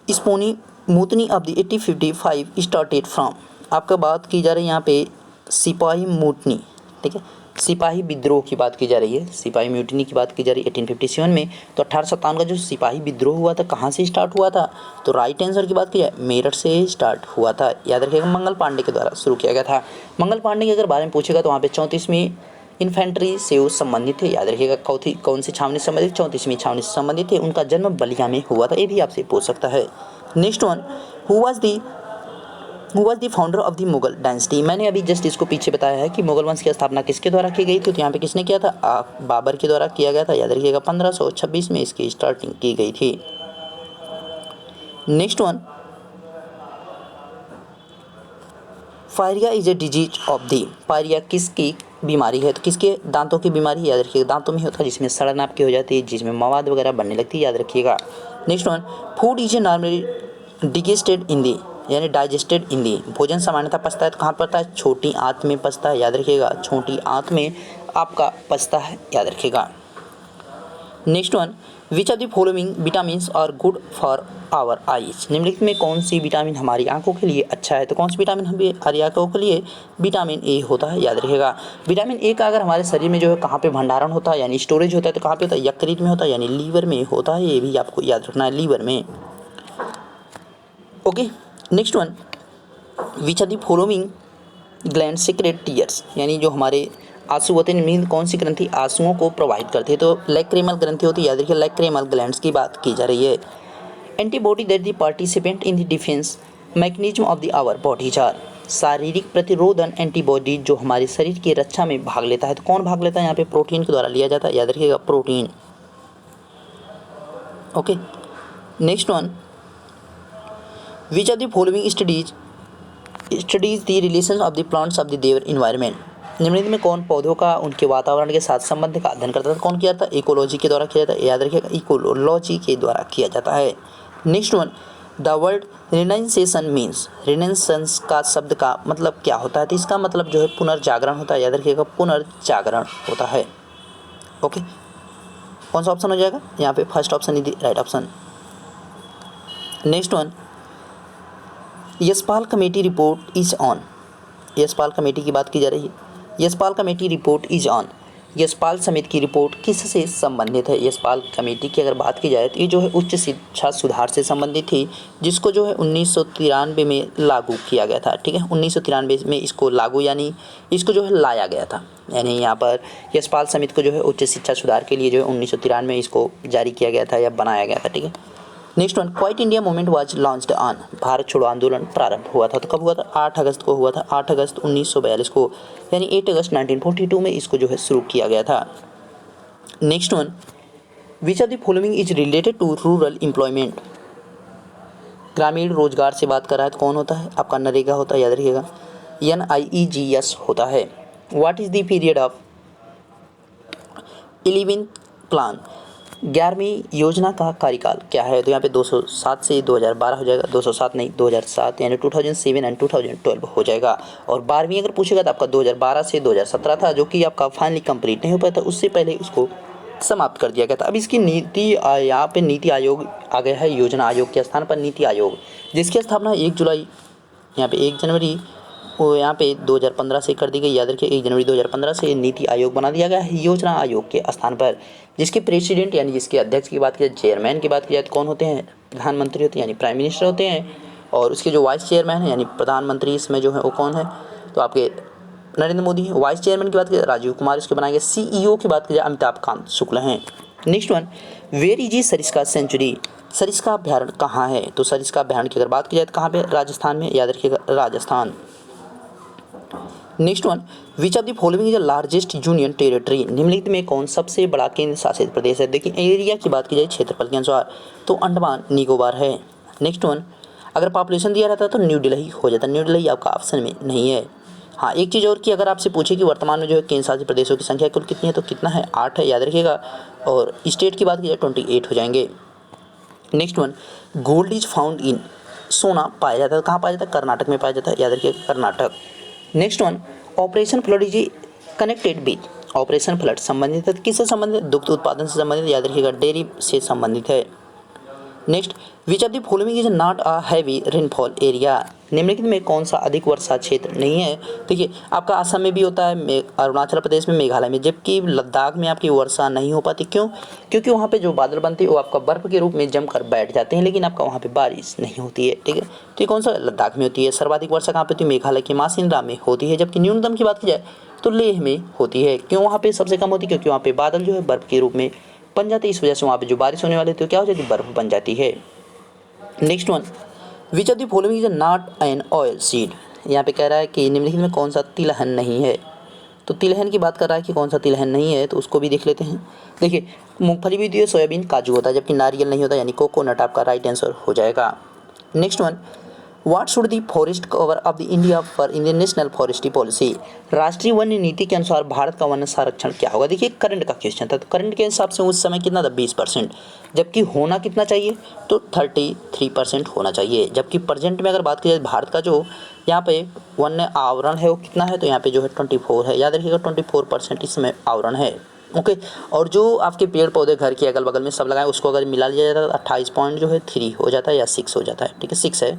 sepoy mutiny of the 1855 started from, आपका बात की जा रही है यहाँ पे सिपाही मूटनी, ठीक है, सिपाही विद्रोह की बात की जा रही है, सिपाही म्यूटनी की बात की जा रही है 1857 में। तो 1857 का जो सिपाही विद्रोह हुआ था कहाँ से स्टार्ट हुआ था, तो राइट आंसर की बात की जाए मेरठ से स्टार्ट हुआ था। याद रखिएगा, मंगल पांडे के द्वारा शुरू किया गया था। मंगल पांडे के अगर बारे में पूछेगा तो वहाँ पे 34वीं इन्फेंट्री से वो संबंधित थे। याद रखिएगा, कौन सी छावनी से संबंधित, 34वीं छावनी से संबंधित थे। उनका जन्म बलिया में हुआ था, ये भी आपसे पूछ सकता है। Next one, who was the founder of the Mughal dynasty, मैंने अभी जस्ट इसको पीछे बताया है कि मुगल वंश की स्थापना किसके द्वारा की गई थी, तो यहाँ पे किसने किया था, बाबर के द्वारा किया गया था। याद रखिएगा, 1526 में इसकी स्टार्टिंग की गई थी। Next one, pyorrhoea is a disease of the, pyorrhoea किसकी बीमारी है, तो किसके, दांतों की बीमारी। याद रखिएगा, दांतों में होता है जिसमें सड़न आपकी हो जाती है, जिसमें मवाद वगैरह बनने लगती है, याद रखिएगा। Next one, food is a normally digested in the, यानी डाइजेस्टेड इन दी, भोजन सामान्यतः पचता है तो कहाँ पड़ता है, छोटी आंत में पचता है। याद रखिएगा, छोटी आंत में आपका पचता है, याद रखिएगा। Next one, which of the following vitamins are good for our eyes, निम्नलिखित में कौन सी विटामिन हमारी आंखों के लिए अच्छा है, तो कौन सी विटामिन हमारी आंखों के लिए, विटामिन ए होता है। याद रखिएगा, विटामिन ए का अगर हमारे शरीर में जो है कहाँ पे भंडारण होता है, यानी स्टोरेज होता है, तो कहाँ पे होता है, यकृत में होता है, यानी लीवर में होता है, ये भी आपको याद रखना है, लीवर में। Okay, next one, which are the following gland secret tears, यानी जो हमारे आंसू होते हैं, नींद कौन सी ग्रंथि आंसुओं को प्रोवाइड करती है, तो लैक्रिमल ग्रंथि होती है। याद रखिए, लैक्रिमल ग्लैंड्स की बात की जा रही है। Antibody that the participant in the defence mechanism of the our bodies are, शारीरिक प्रतिरोधन एंटीबॉडी जो हमारे शरीर की रक्षा में भाग लेता है, तो कौन भाग लेता है, यहाँ पे प्रोटीन के द्वारा लिया जाता है। याद रखिएगा, protein. Okay, next one, which of the following studies the relation of the plants of the their environment, निम्नलिखित में कौन पौधों का उनके वातावरण के साथ संबंध का अध्ययन करता था, कौन किया था, इकोलॉजी के द्वारा किया जाता है। याद रखिएगा, इकोलॉजी के द्वारा किया जाता है। Next one, the word renaissance means, renaissance का शब्द का मतलब क्या होता है, तो इसका मतलब जो है पुनर्जागरण होता है। याद रखिएगा, पुनर्जागरण होता है। ओके, कौन सा ऑप्शन हो जाएगा यहाँ पे, first option is the right option. Next one, Yashpal committee report is on, Yashpal committee की बात की जा रही है। Yashpal committee report is on, Yashpal समिति की रिपोर्ट किससे संबंधित है। यशपाल कमेटी की अगर बात की जाए तो ये जो है उच्च शिक्षा सुधार से संबंधित थी, जिसको जो है 1993 में लागू किया गया था। ठीक है, 1993 में इसको लागू यानी इसको जो है लाया गया था, यानी यहाँ पर यशपाल समिति को जो है उच्च शिक्षा सुधार के लिए जो है 1993 में इसको जारी किया गया था या बनाया गया था। ठीक है, next one, quite India movement was launched on, Bharat छोड़ो आंदोलन प्रारंभ हुआ था, तो कब हुआ था, 8 अगस्त को हुआ था, 8 अगस्त 1942 को, यानी 8 अगस्त 1942 में इसको जो है शुरू किया गया था। Next one, which of the following is related to rural employment, ग्रामीण रोजगार से बात कर रहा है तो कौन होता है, आपका नरेगा होता है। याद रखिएगा, NIEGS होता है। What is the period of 11th plan, 11वीं योजना का कार्यकाल क्या है, तो यहाँ पे 207 से 2012 हो जाएगा, 207 नहीं 2007, यानी 2007 एंड 2012 हो जाएगा। और 12वीं अगर पूछेगा तो आपका 2012 से 2017 था, जो कि आपका फाइनली कंप्लीट नहीं हो पाया था, उससे पहले इसको समाप्त कर दिया गया था। अब इसकी नीति, यहाँ पे नीति आयोग आ गया है, योजना आयोग के स्थान पर नीति आयोग, जिसकी स्थापना 1 जुलाई, यहाँ पे 1 जनवरी वो यहाँ पे 2015 से कर दी गई। याद रखिए, 1 जनवरी 2015 से नीति आयोग बना दिया गया है योजना आयोग के स्थान पर, जिसके प्रेसिडेंट यानी जिसके अध्यक्ष की बात की जाए, चेयरमैन की बात की जाए तो कौन होते हैं, प्रधानमंत्री होते हैं, यानी प्राइम मिनिस्टर होते हैं। और उसके जो वाइस चेयरमैन है यानी प्रधानमंत्री इसमें जो है वो कौन है, तो आपके नरेंद्र मोदी है। वाइस चेयरमैन की बात की जाए राजीव कुमार इसके बनाए गए। CEO की बात की जाए अमिताभ कांत शुक्ल हैं। नेक्स्ट वन, वेयर इज ई सरिस्का सेंचुरी, सरिस्का अभ्यारण्य कहाँ है, तो सरिस्का अभ्यारण्य की अगर बात की जाए तो कहाँ पे, राजस्थान में। याद रखिएगा, Rajasthan. Next one, which of the following is the largest union territory, निम्नलिखित में कौन सबसे बड़ा केंद्र शासित प्रदेश है। देखिए एरिया की बात की जाए क्षेत्रफल के अनुसार तो अंडमान निकोबार है। नेक्स्ट वन, अगर पॉपुलेशन दिया रहता तो न्यू दिल्ली हो जाता, न्यू दिल्ली आपका ऑप्शन में नहीं है। हाँ, एक चीज़ और कि अगर आपसे पूछे कि वर्तमान में जो है केंद्र शासित प्रदेशों की संख्या कुल कितनी है तो कितना है, 8 है, याद रखिएगा। और स्टेट की बात की जाए 28 हो जाएंगे। Next one, gold is found in, सोना पाया जाता है कहाँ पाया जाता है, कर्नाटक में पाया जाता है, याद रखिएगा Karnataka. Next one, operation flood is connected with, operation flood संबंधित है किससे संबंधित, दुग्ध उत्पादन से संबंधित, याद रखिएगा डेयरी से संबंधित है। Next, which of the following is not a heavy rainfall area, निम्नलिखित में कौन सा अधिक वर्षा क्षेत्र नहीं है। देखिए आपका असम में भी होता है, अरुणाचल प्रदेश में, मेघालय में, जबकि लद्दाख में आपकी वर्षा नहीं हो पाती। क्यों? क्योंकि वहाँ पे जो बादल बनते हैं वो आपका बर्फ़ के रूप में जमकर बैठ जाते हैं, लेकिन आपका वहाँ पे बारिश नहीं होती है। ठीक है, तो ये कौन सा, लद्दाख में होती है। सर्वाधिक वर्षा कहाँ पे होती है, मेघालय के मासिनराम में होती है, जबकि न्यूनतम की बात की जाए तो लेह में होती है। क्यों वहाँ पे सबसे कम होती है, क्योंकि वहाँ पे बादल जो है बर्फ़ के रूप में बन जाते हैं, इस वजह से वहाँ पे जो बारिश होने वाली है तो क्या हो जाती है, बर्फ़ बन जाती है। Next one, which of the following is not an oil seed, यहाँ पे कह रहा है कि निम्नलिखित में कौन सा तिलहन नहीं है। तो तिलहन की बात कर रहा है कि कौन सा तिलहन नहीं है, तो उसको भी देख लेते हैं। देखिए मूंगफली भी होती है, सोयाबीन, काजू होता है, जबकि नारियल नहीं होता, यानी कोकोनट आपका राइट आंसर हो जाएगा। Next one, what should the forest cover of the India for Indian national forestry policy, राष्ट्रीय वन्य नीति के अनुसार भारत का वन संरक्षण क्या होगा। देखिए करंट का क्वेश्चन था, तो करंट के हिसाब से उस समय कितना था, 20%, जबकि होना कितना चाहिए तो 33% होना चाहिए। जबकि प्रेजेंट में अगर बात की जाए भारत का जो यहाँ पे वन्य आवरण है वो कितना है, तो यहाँ पे जो है 24 है, याद रखिएगा 24% इस समय आवरण है। ओके, और जो आपके पेड़ पौधे घर के अगल बगल में सब लगाए उसको अगर मिला लिया जाता है तो 28 पॉइंट जो है 3 हो जाता है या 6 हो जाता है। ठीक है, 6 है,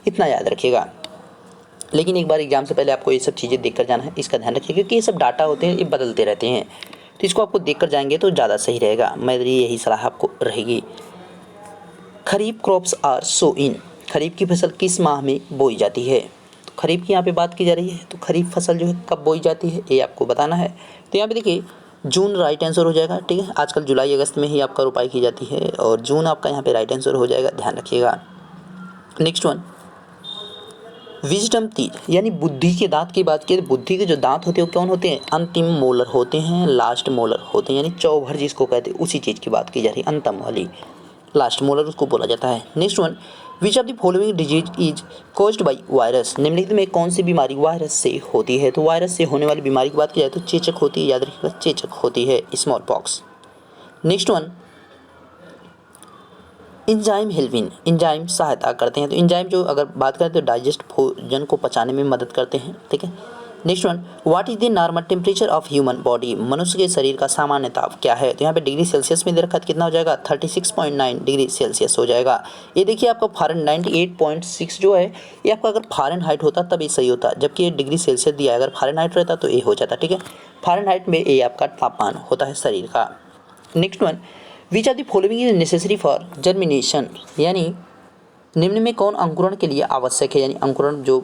इतना याद रखिएगा। लेकिन एक बार एग्जाम से पहले आपको ये सब चीज़ें देखकर जाना है, इसका ध्यान रखिए, क्योंकि ये सब डाटा होते हैं, ये बदलते रहते हैं, तो इसको आपको देखकर जाएंगे तो ज़्यादा सही रहेगा। मेरी यही सलाह आपको रहेगी। खरीफ क्रॉप्स आर सो इन, खरीफ की फसल किस माह में बोई जाती है। तो खरीफ की यहाँ पे बात की जा रही है, तो खरीफ फसल जो है कब बोई जाती है ये आपको बताना है। तो यहाँ पे देखिए जून राइट आंसर हो जाएगा। ठीक है, आजकल जुलाई अगस्त में ही आपका रोपाई की जाती है और जून आपका यहाँ पे राइट आंसर हो जाएगा, ध्यान रखिएगा। नेक्स्ट वन, विजडम टीथ, यानी बुद्धि के दांत की बात की, बुद्धि के जो दांत होते हैं वो कौन होते हैं, अंतिम मोलर होते हैं, लास्ट मोलर होते हैं, यानी चौभर जिसको कहते हैं उसी चीज़ की बात की जा रही है, अंतम वाली, लास्ट मोलर उसको बोला जाता है। Next one, which of the following disease is caused by virus, निम्नलिखित में कौन सी बीमारी वायरस से होती है। तो वायरस से होने वाली बीमारी की बात की जाए तो चेचक होती है, याद रखिएगा चेचक होती है, small pox. Next one, enzyme helping, enzyme सहायता करते हैं, तो इंजाइम जो अगर बात करें तो डाइजेस्ट भोजन को पचाने में मदद करते हैं। ठीक है, next one, what is the normal temperature of human body, मनुष्य के शरीर का सामान्य ताप क्या है। तो यहाँ पे डिग्री सेल्सियस में दे रखा है, कितना हो जाएगा 36.9 डिग्री सेल्सियस हो जाएगा। ये देखिए आपका फ़ारेनहाइट 98.6 जो है ये आपका अगर फ़ारेनहाइट होता तब ये सही होता, जबकि ये डिग्री सेल्सियस दिया है, अगर फ़ारेनहाइट रहता तो ये हो जाता। ठीक है, फ़ारेनहाइट में ये आपका तापमान होता है शरीर का। Next one, which are the following is necessary for germination, यानी निम्न में कौन अंकुरण के लिए आवश्यक है, यानी अंकुरण जो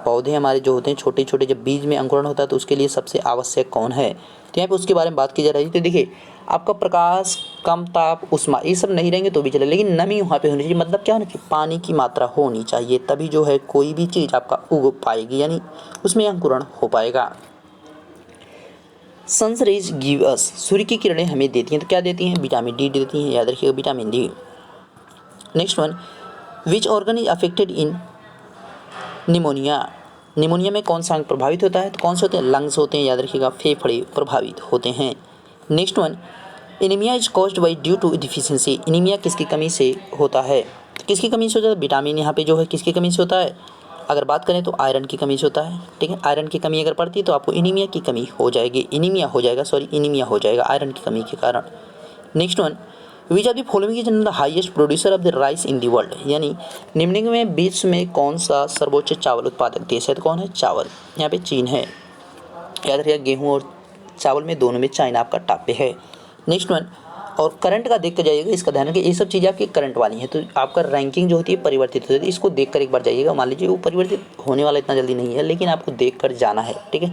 पौधे हमारे जो होते हैं छोटे छोटे, जब बीज में अंकुरण होता है तो उसके लिए सबसे आवश्यक कौन है। तो यहाँ पे उसके बारे में बात की जा रही है। तो देखिए आपका प्रकाश, कम ताप, उष्मा, ये सब नहीं रहेंगे तो भी चले, लेकिन नमी वहाँ पे होनी चाहिए। मतलब क्या है ना कि पानी की मात्रा होनी चाहिए, तभी जो है कोई भी चीज़ आपका उग पाएगी, यानी उसमें अंकुरण हो पाएगा। सन्स रेज गिव अस, सूर्य की किरणें हमें देती हैं, तो क्या देती हैं, विटामिन डी देती हैं, याद रखिएगा vitamin D. Next one, which organ is affected in pneumonia, pneumonia में कौन सा अंग प्रभावित होता है। तो कौन से होते हैं, लंग्स होते हैं, याद रखिएगा फेफड़े प्रभावित होते हैं। Next one, anaemia is caused by due to deficiency, anaemia किसकी कमी से होता है, तो किसकी कमी से होता है, विटामिन यहाँ पे जो है किसकी कमी से होता है, अगर बात करें तो आयरन की कमी से होता है। ठीक है, आयरन की कमी अगर पड़ती है तो आपको एनीमिया की कमी हो जाएगी, एनीमिया हो जाएगा आयरन की कमी के कारण। Next one, which are the following is the highest producer of the rice in the world, यानी निम्नलिखित में विश्व में कौन सा सर्वोच्च चावल उत्पादक देश है। तो कौन है, चावल, यहाँ पे चीन है, याद रखिएगा गेहूँ और चावल में दोनों में चाइना आपका टॉप पे है। नेक्स्ट वन, और करंट का देख कर जाइएगा, इसका ध्यान रखिए, ये सब चीज़ें आपकी करंट वाली हैं, तो आपका रैंकिंग जो होती है परिवर्तित होती है, इसको देख कर एक बार जाइएगा। मान लीजिए वो परिवर्तित होने वाला इतना जल्दी नहीं है, लेकिन आपको देख कर जाना है। ठीक है,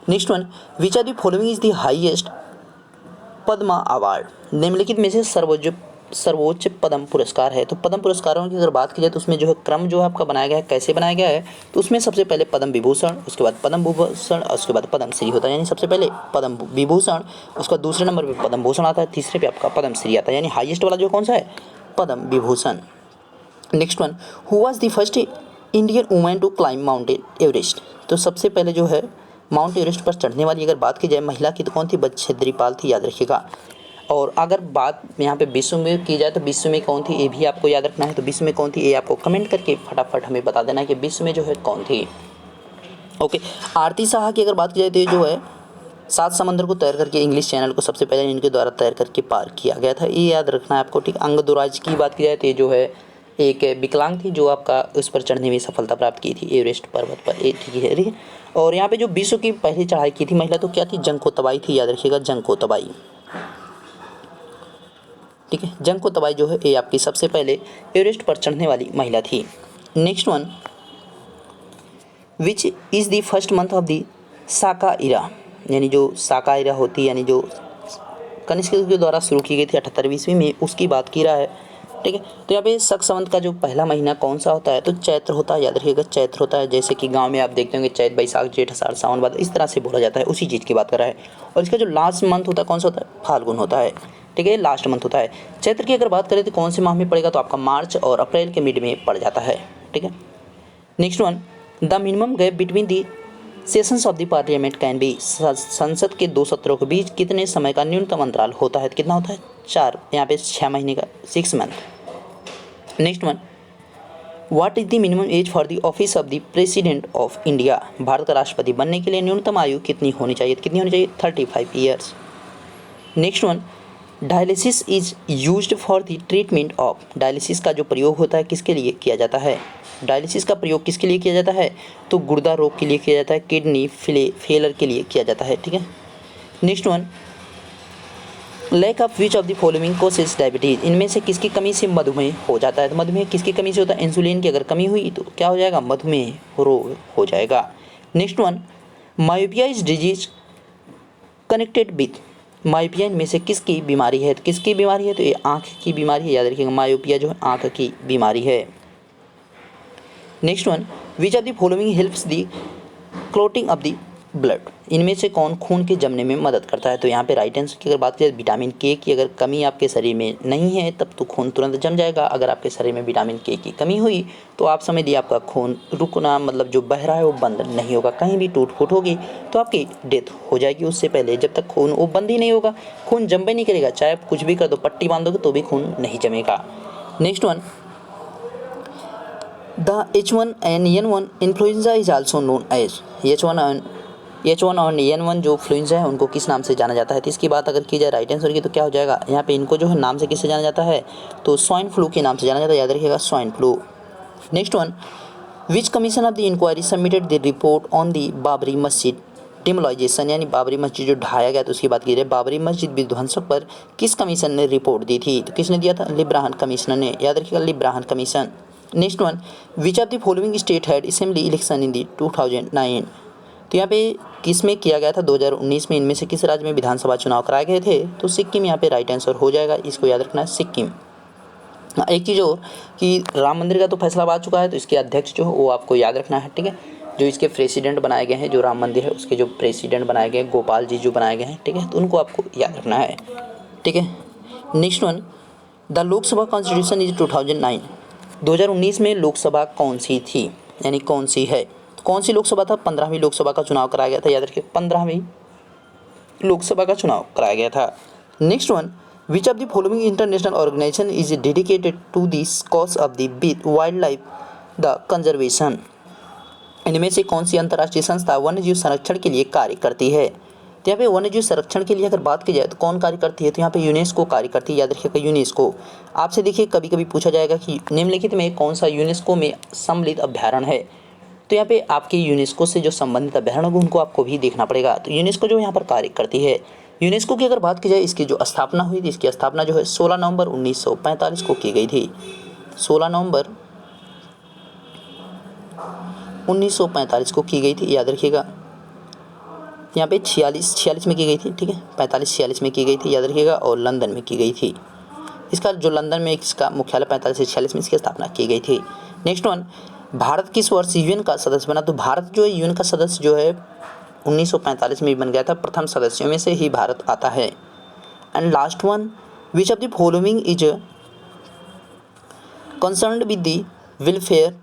next one, which are the following is the highest Padma award, निम्नलिखित में से सर्वोच्च सर्वोच्च पद्म पुरस्कार है। तो पद्म पुरस्कारों की अगर बात की जाए तो उसमें जो है क्रम जो है आपका बनाया गया है, कैसे बनाया गया है, तो उसमें सबसे पहले पद्म विभूषण, उसके बाद पद्म भूषण और उसके बाद पद्म श्री होता है। यानी सबसे पहले पद्म विभूषण, उसका दूसरे नंबर पे पद्म भूषण आता है, तीसरे पे आपका पद्म श्री आता है। यानी हाईएस्ट वाला जो कौन सा है, Padma Vibhushan. Next one, who was the first Indian women to climb Mount Everest. तो सबसे पहले जो है माउंट एवरेस्ट पर चढ़ने वाली अगर बात की जाए महिला की तो कौन थी, बचेंद्री पाल थी, याद रखिएगा। और अगर बात यहाँ पे विश्व में की जाए तो विश्व में कौन थी, ये भी आपको याद रखना है। तो विश्व में कौन थी, ये आपको कमेंट करके फटाफट हमें बता देना है कि विश्व में जो है कौन थी। ओके, आरती साहा की अगर बात की जाए तो ये जो है 7 समंदर को तैर करके इंग्लिश चैनल को सबसे पहले इनके द्वारा तैर करके पार किया गया था, ये याद रखना है आपको, ठीक। अंगदुराज की बात की जाए तो ये जो है एक विकलांग थी जो आपका उस पर चढ़ने में सफलता प्राप्त की थी एवरेस्ट पर्वत पर, ये ठीक है, ठीक है। और यहाँ पे जो विश्व की पहली चढ़ाई की थी महिला तो क्या थी, जंको तबाई थी, याद रखिएगा, जंको तबाई, ठीक है। जंको तबाई जो है ये आपकी सबसे पहले एवरेस्ट पर चढ़ने वाली महिला थी। Next one, which is the first month of the Saka era. यानी जो साका इरा होती है, यानी जो कनिष्क के द्वारा शुरू की गई थी 78वीं ईस्वी में, उसकी बात की रहा है, ठीक है। तो यहाँ पे शक संवत का जो पहला महीना कौन सा होता है, तो चैत्र होता है, याद रखिएगा, चैत्र होता है। जैसे कि गांव में आप देखते होंगे चैत बैसाख जेठ आषाढ़ सावन भादो, इस तरह से बोला जाता है, उसी चीज़ की बात कर रहा है। और इसका जो लास्ट मंथ होता है कौन सा होता है, फाल्गुन होता है, ठीक है, लास्ट मंथ होता है। चैत्र की अगर बात करें तो कौन से माह में पड़ेगा, तो आपका मार्च और अप्रैल के मिड में पड़ जाता है, ठीक है। Next one, the minimum gap between the sessions of the parliament can be. संसद के 2 सत्रों के बीच कितने समय का न्यूनतम अंतराल होता है, कितना होता है, 4, यहाँ पे 6 महीने का, 6 month. Next one, what is the minimum age for the office of the president of India. Bharat का राष्ट्रपति बनने के लिए न्यूनतम आयु कितनी होनी चाहिए, कितनी होनी चाहिए, 35 years. Next one, dialysis is used for the treatment of. Dialysis का जो प्रयोग होता है किसके लिए किया जाता है, डायलिसिस का प्रयोग किसके लिए किया जाता है, तो गुर्दा रोग के लिए किया जाता है, किडनी फेलर के लिए किया जाता है, ठीक है। Next one, lack of which of the following causes diabetes. इनमें से किसकी कमी से मधुमेह हो जाता है, तो मधुमेह किसकी कमी से होता है, इंसुलिन की अगर कमी हुई तो क्या हो जाएगा, मधुमेह रोग हो जाएगा। Next one, myopia is disease connected with. Myopia इनमें से किसकी बीमारी है, तो किसकी बीमारी है, तो ये आँख की बीमारी है, याद रखिएगा, मायोपिया जो है आँख की बीमारी है। Next one, which of the following helps the clotting of the blood. इनमें से कौन खून के जमने में मदद करता है, तो यहाँ पे राइट आंसर की अगर बात करें विटामिन के की अगर कमी आपके शरीर में नहीं है तब तो खून तुरंत जम जाएगा। अगर आपके शरीर में विटामिन के की कमी हुई तो आप समझ लीजिए आपका खून रुकना मतलब जो बह रहा है वो बंद नहीं होगा, कहीं भी टूट फूट होगी तो आपकी डेथ हो जाएगी। उससे पहले जब तक खून वो बंद ही नहीं होगा, खून जम नहीं करेगा, चाहे आप कुछ भी कर दो, पट्टी बांध दोगे तो भी खून नहीं जमेगा। Next one, The H1N1 influenza is also known as. H1 और N1 जो फ्लुएंजा है उनको किस नाम से जाना जाता है, तो इसकी बात अगर की जाए राइट आंसर की तो क्या हो जाएगा, यहाँ पे इनको जो है नाम से किससे जाना जाता है, तो स्वाइन फ्लू के नाम से जाना जाता है, याद रखिएगा, swine flu. Next one, which commission of the inquiry submitted the report on the Babri Masjid demolition. यानी बाबरी मस्जिद जो ढाया गया तो उसकी बात की जाए, बाबरी मस्जिद विध्वंसक पर किस कमीशन ने रिपोर्ट दी थी, तो किसने दिया था, लिब्राहन कमीशन ने, याद रखिएगा, Liberhan commission. Next one, which of the following state had assembly election in the 2009। तो यहाँ पे किस में किया गया था, 2019 में। इनमें से किस राज्य में विधानसभा चुनाव कराए गए थे, तो सिक्किम यहाँ पे राइट आंसर हो जाएगा, इसको याद रखना है, सिक्किम। एक चीज़ और कि राम मंदिर का तो फैसला आ चुका है, तो इसके अध्यक्ष जो है वो आपको याद रखना है, ठीक है। जो इसके प्रेसिडेंट बनाए गए हैं, जो राम मंदिर है उसके जो प्रेसिडेंट बनाए गए हैं, गोपाल जी जो बनाए गए हैं, ठीक है, तो उनको आपको याद रखना है, ठीक है। Next one, the Lok Sabha constitution is 2009। 2019 में लोकसभा कौन सी थी, यानी कौन सी है, कौन सी लोकसभा था, 15वीं लोकसभा का चुनाव कराया गया था, याद रखिए, 15वीं लोकसभा का चुनाव कराया गया था। Next one, which of the following international organisation is dedicated to this cause of the wildlife the conservation. इनमें से कौन सी अंतर्राष्ट्रीय संस्था वन्यजीव संरक्षण के लिए कार्य करती है, तो यहाँ पे वन्यजीव संरक्षण के लिए अगर बात की जाए तो कौन कार्य करती है, तो यहाँ पे यूनेस्को कार्य करती है, याद रखिएगा, यूनेस्को। आपसे देखिए कभी कभी पूछा जाएगा कि निम्नलिखित में कौन सा यूनेस्को में सम्मिलित अभ्यारण्य है, तो यहाँ पे आपके यूनेस्को से जो संबंधित अभ्यारण्य होंगे उनको आपको भी देखना पड़ेगा। तो यूनेस्को जो यहाँ पर कार्य करती है, यूनेस्को की अगर बात की जाए, इसकी जो स्थापना हुई थी, इसकी स्थापना जो है 16 नवंबर 1945 को की गई थी, 16 नवंबर 1945 को की गई थी, याद रखिएगा। यहाँ पे 46 में की गई थी, ठीक है, 45-46 में की गई थी, याद रखिएगा, और लंदन में की गई थी। इसका जो लंदन में इसका मुख्यालय 45 से 46 में इसकी स्थापना की गई थी। नेक्स्ट वन, भारत किस वर्ष यूएन का सदस्य बना? तो भारत जो है यूएन का सदस्य जो है 1945 में बन गया था, प्रथम सदस्यों में से ही भारत आता है। And last one, which of the following is concerned with the welfare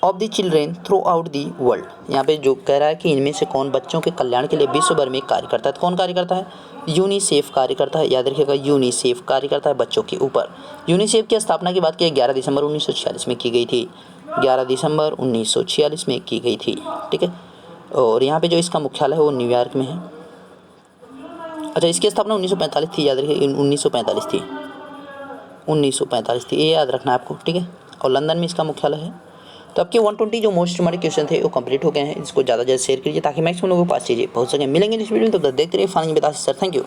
of the children through out the world? यहाँ पे जो कह रहा है कि इनमें से कौन बच्चों के कल्याण के लिए विश्व भर में कार्य करता है? तो कौन कार्य करता है? यूनिसेफ कार्य करता है। याद रखिएगा, यूनिसेफ कार्य करता है बच्चों के ऊपर। यूनिसेफ की स्थापना की बात की 11 दिसंबर 1946 में की गई थी। 11 दिसंबर 1946 में की गई थी, ठीक है। और यहाँ पे जो इसका मुख्यालय है वो न्यूयॉर्क में है। अच्छा, इसकी स्थापना 1945 थी, याद रखिए 1945 थी, 1945 थी, ये याद रखना है आपको, ठीक है। और लंदन में इसका मुख्यालय है। तो आपके 120 जो मोस्ट हमारे क्वेश्चन थे वो कंप्लीट हो गए हैं। इसको ज़्यादा शेयर कीजिए ताकि मैक्सिमम लोगों के पास चीज़ें पहुंच सकें। मिलेंगे इस वीडियो में, तो देखते रहिए फाइनली बता सर। Thank you.